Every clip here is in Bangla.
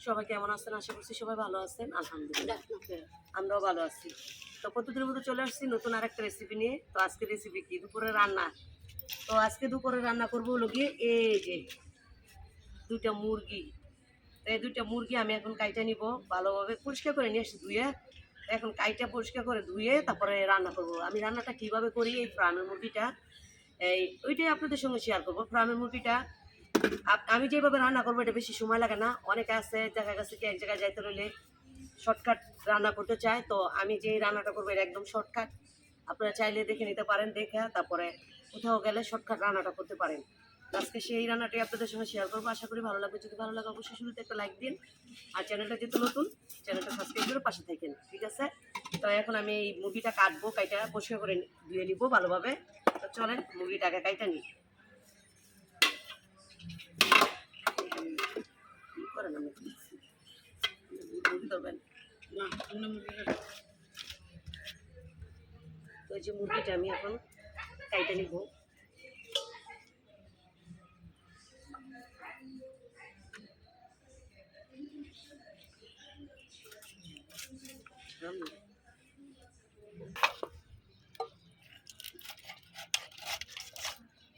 সবাই কেমন আছেন? আশা করছি সবাই ভালো আছেন। আলহামদুলিল্লাহ আমরাও ভালো আছি। তো প্রতিদিনের মতো চলে আসছি নতুন আরেকটা রেসিপি নিয়ে। তো আজকে রেসিপি কি? দুপুরে রান্না। তো আজকে দুপুরে রান্না করবো হলো গিয়ে এই যে দুইটা মুরগি। তো এই দুইটা মুরগি আমি এখন কাইটা নিব, ভালোভাবে পরিষ্কার করে নিয়ে আসছি ধুয়ে। এখন কাইটা পরিষ্কার করে ধুয়ে তারপরে রান্না করব। আমি রান্নাটা কিভাবে করি এই ফার্মের মুরগিটা ওইটাই আপনাদের সঙ্গে শেয়ার করবো। ফার্মের মুরগিটা আমি যেভাবে রান্না করবো এটা বেশি সময় লাগে না। অনেকে আছে দেখা গেছে কি এক জায়গায় যাইতে হলে শর্টকাট রান্না করতে চায়, তো আমি যে রান্নাটা করবো এটা একদম শর্টকাট। আপনারা চাইলে দেখে নিতে পারেন, দেখে তারপরে কোথাও গেলে শর্টকাট রান্নাটা করতে পারেন। আজকে সেই রান্নাটাই আপনাদের সঙ্গে শেয়ার করবো, আশা করি ভালো লাগবে। যদি ভালো লাগে অবশ্যই শুরুতে একটা লাইক দিন, আর চ্যানেলটা যেহেতু নতুন চ্যানেলটা সাবস্ক্রাইব করে পাশে থাকেন, ঠিক আছে? তো এখন আমি এই মুরগিটা কাটবো, কাইটা পরিষ্কার করে ধুয়ে নিবো ভালোভাবে। তো চলেন মুরগিটাকে কাইটা নিই। তো এই যে মুরগিটা আমি এখন কাইটা নিব।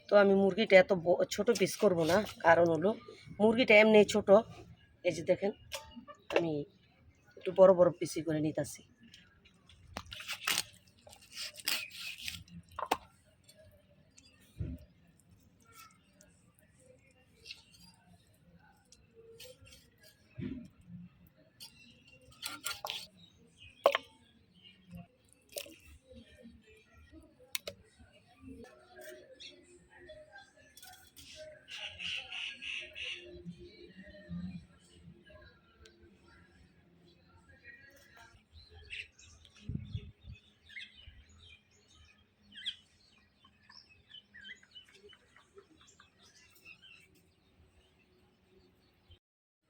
তো আমি মুরগিটা এত ছোট পিস করব না, কারণ হলো মুরগিটা এমনি ছোট। এই যে দেখেন আমি একটু বড় বড় পিসি করে নিতেছি।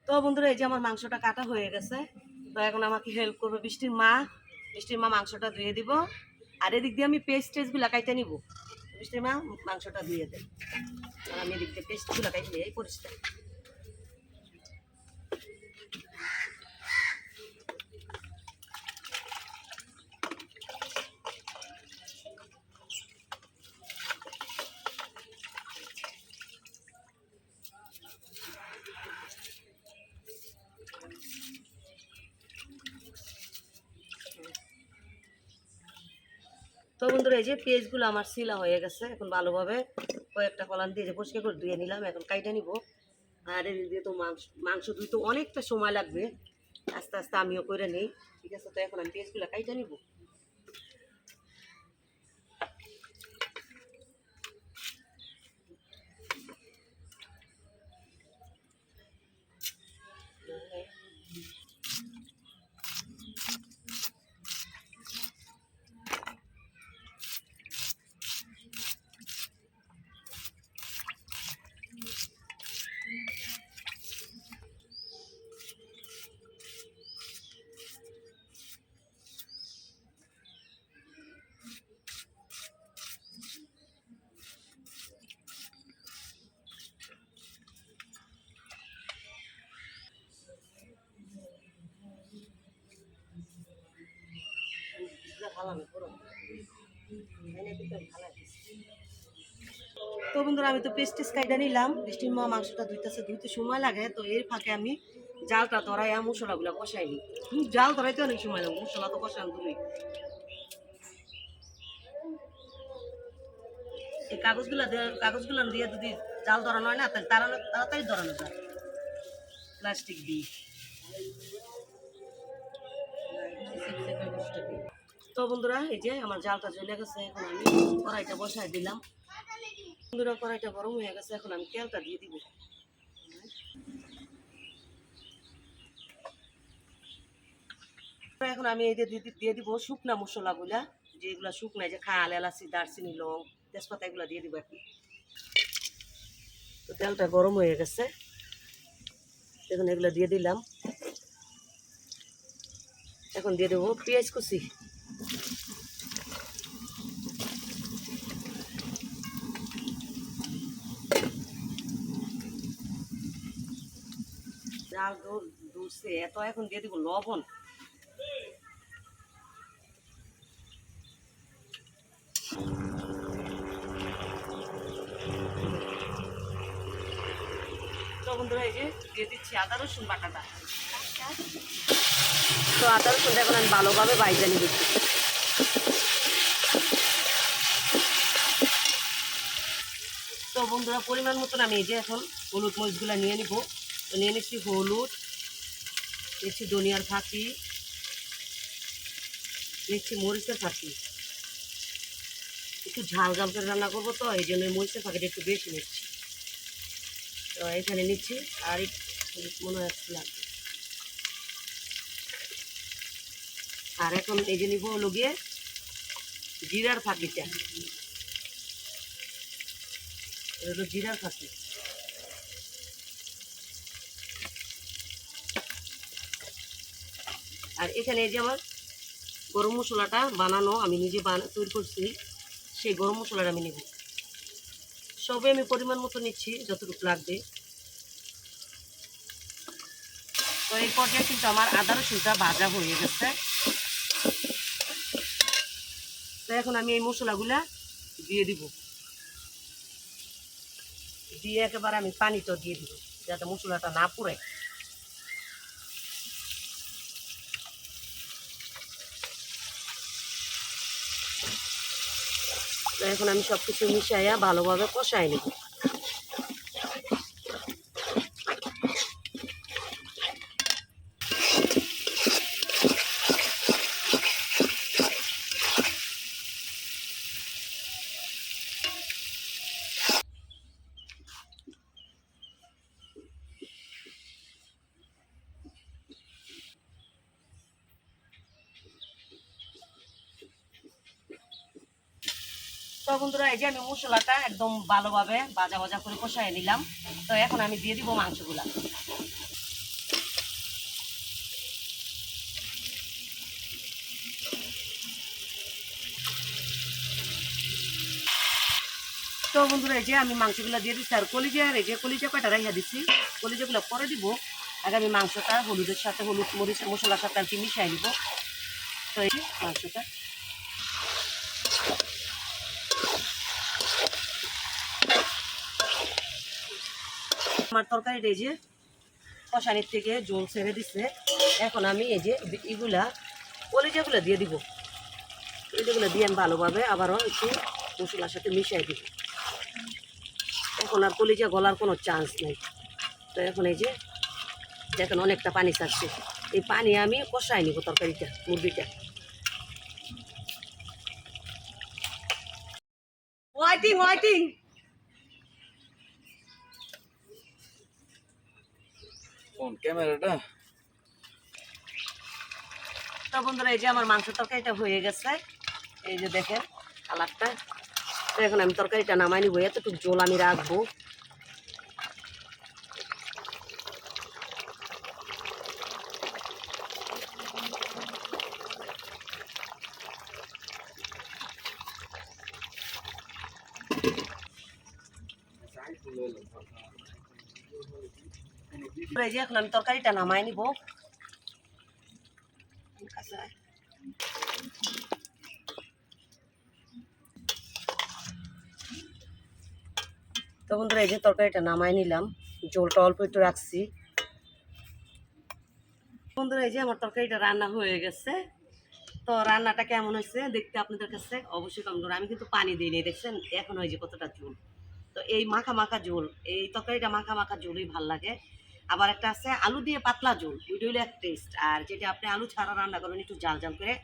তো বন্ধুরা, এই যে আমার মাংসটা কাটা হয়ে গেছে। তো এখন আমাকে হেল্প করবে বৃষ্টির মা। বৃষ্টির মা মাংসটা ধুয়ে দিব, আর এদিক দিয়ে আমি পেস্টগুলো কাইতে নিব। বৃষ্টির মা মাংসটা ধুয়ে দেয়, আর আমি এদিক দিয়ে পেস্টগুলো কাইতে এই পরিষ্কার। তো বন্ধুরা, এই যে পেঁয়াজগুলো আমার সিলা হয়ে গেছে। এখন ভালোভাবে কয়েকটা কলান দিয়ে যে পরিষ্কার করে ধুয়ে নিলাম, এখন কাইটা নিব। আর এদিক দিয়ে তো মাংস ধুইতে অনেকটা সময় লাগবে, আস্তে আস্তে আমিও করে নিই, ঠিক আছে? তো এখন আমি পেঁয়াজগুলো কাইটা নিব। তো বন্ধুরা, আমি তো পেস্টিস কাইটা নিলাম। বৃষ্টির মা মাংসটা ধুইতে সময় লাগে, তো এর ফাঁকে আমি জালটা ধরাইয়া মশলাগুলো কষাই নিই। জাল ধরাইতে অনেক সময় লাগে, মশলা তো কষানো তুমি। এই কাগজগুলো দিয়ে যদি জাল ধরানো হয় না, তাহলে তাড়াতাড়ি ধরানো যায় প্লাস্টিক দিয়ে। তো বন্ধুরা, এই যে আমার জালটা জ্বলে গেছে। এখন আমি কড়াইটা বসাই দিলাম। বন্ধুরা, কড়াইটা গরম হয়ে গেছে, এখন আমি তেলটা দিয়ে দিব। এখন আমি এই দিয়ে দিব শুকনা মশলাগুলা, যেগুলা শুকনা, যে খাল, এলাচি, দারচিনি, লং, তেজপাতা, এগুলা দিয়ে দিব আর কি। তো তেলটা গরম হয়ে গেছে, এখন এগুলো দিয়ে দিলাম। এখন দিয়ে দেবো পেঁয়াজ কুচি। জাল ধরছে এত, এখন দিয়ে দিব লবণ। তো বন্ধুরা এই যে দিয়ে দিচ্ছি আদা রসুন বাটাটা। তো আদা রসুনটা এখন আমি ভালোভাবে বাইজা নিয়ে দিচ্ছি। তো বন্ধুরা পরিমাণ মতন আমি এই যে এখন হলুদ মরিচগুলো নিয়ে নিব। তো নিয়ে নিচ্ছি হলুদ, নিচ্ছি ধনিয়ার ফাঁকি, নিচ্ছি মরিচের ফাঁকি। একটু ঝাল ঝাল করে রান্না করবো তো এই জন্য মরিচের ফাঁকিটা একটু বেশি নিচ্ছি। তো এখানে নিচ্ছি আর মনে হচ্ছে লাগবে। আর এখন এই যে নিব হলো গিয়ে জিরার ফাঁকিটা, হলো জিরার ফাঁকি। আর এখানে এই যে আমার গরম মশলাটা বানানো, আমি নিজে তৈরি করছি, সেই গরম মশলাটা আমি নেব। সবে আমি পরিমাণ মতো নিচ্ছি যতটুকু লাগবে। তো এই পর্যায়ে কিন্তু আমার আদা রসুনটা ভাজা হয়ে গেছে। তো এখন আমি এই মশলাগুলা দিয়ে দিব, দিয়ে একেবারে আমি পানিটা দিয়ে দিব যাতে মশলাটা না পুড়ে। তো এখন আমি সব কিছু মিশাইয়া ভালোভাবে কষাই নেব। তো বন্ধুরা এই যে আমি মশলাটা একদম ভালোভাবে ভাজা ভাজা করে কষাই নিলাম। তো এখন আমি দিয়ে দিব মাংসগুলা। তো বন্ধুরা এই যে আমি মাংসগুলা দিয়ে দিচ্ছি। আর কলিজার এই যে কলিজা কয়টা রাইয়া দিচ্ছি, কলিজাগুলো পরে দিব। আগে আমি মাংসটা হলুদের সাথে, হলুদ মরিচ মশলার সাথে আর কি মিশাই দিব। তো এই মাংসটা আমার তরকারিটা এই যে কষানির থেকে জল ছেড়ে দিচ্ছে। এখন আমি এই যে এগুলা কলিজাগুলো দিয়ে দিব। কলিজাগুলো দিয়ে আমি ভালোভাবে আবারও একটু মশলার সাথে মিশাই দিব। এখন আর কলিজা গলার কোনো চান্স নেই। তো এখন এই যে দেখেন অনেকটা পানি ছাড়ছে, এই পানি আমি কষাই নিব তরকারিটা, মুরগিটা। Waiting waiting. কোন ক্যামেরাটা? তো বন্ধুরা এই যে আমার মাংস তরকারিটা হয়ে গেছে, এই যে দেখেন কালারটা। তো এখন আমি তরকারিটা নামাই নিব, এতটুকু জল আমি রাখবো। এই যে এখন আমি তরকারিটা নামাই নিব। তো বন্ধুরা এই যে তরকারিটা নামাই নিলাম, জলটা অল্প একটু রাখছি। বন্ধুরা এই যে আমার তরকারিটা রান্না হয়ে গেছে। তো রান্নাটা কেমন হয়েছে দেখতে আপনাদের কাছে অবশ্যই কমেন্ট করুন। আমি কিন্তু পানি দিইনি, দেখছেন এখন ওই যে কতটা ঝোল। তো এই মাখা মাখা ঝোল, এই তরকারিটা মাখা মাখা ঝোলই ভাল লাগে। আবার একটা আছে আলু দিয়ে পাতলা ঝোল, ওইটা হইলে এক টেস্ট। আর যেটা আপনি আলু ছাড়া রান্না করবেন একটু জাল জাল করে,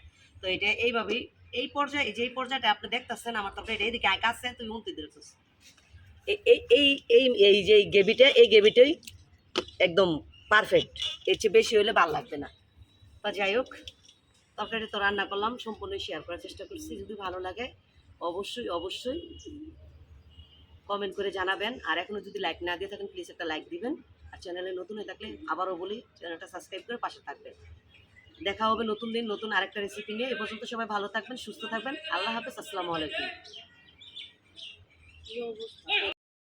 তো এটা এইভাবেই এই পর্যায়ে, যেই পর্যায়টা আপনি দেখতেছেন আমার তরকারিটা এইদিকে এক আছে, তুই উন্তি দিতেছিস। এই এই এই এই এই যে গ্রেভিটা, এই গ্রেভিটাই একদম পারফেক্ট। এর চেয়ে বেশি হলে ভালো লাগবে না। তা যাই হোক, তরকারি তো রান্না করলাম, সম্পূর্ণ শেয়ার করার চেষ্টা করছি। যদি ভালো লাগে অবশ্যই অবশ্যই কমেন্ট করে জানাবেন। আর এখনও যদি লাইক না দিয়ে থাকেন প্লিজ একটা লাইক দিবেন। আর চ্যানেলে নতুন হয়ে থাকলে আবারও বলি চ্যানেলটা সাবস্ক্রাইব করে পাশে থাকবেন। দেখা হবে নতুন দিন নতুন আরেকটা রেসিপি নিয়ে। এ পর্যন্ত সবাই ভালো থাকবেন, সুস্থ থাকবেন। আল্লাহ হাফেজ, আসসালামু আলাইকুম।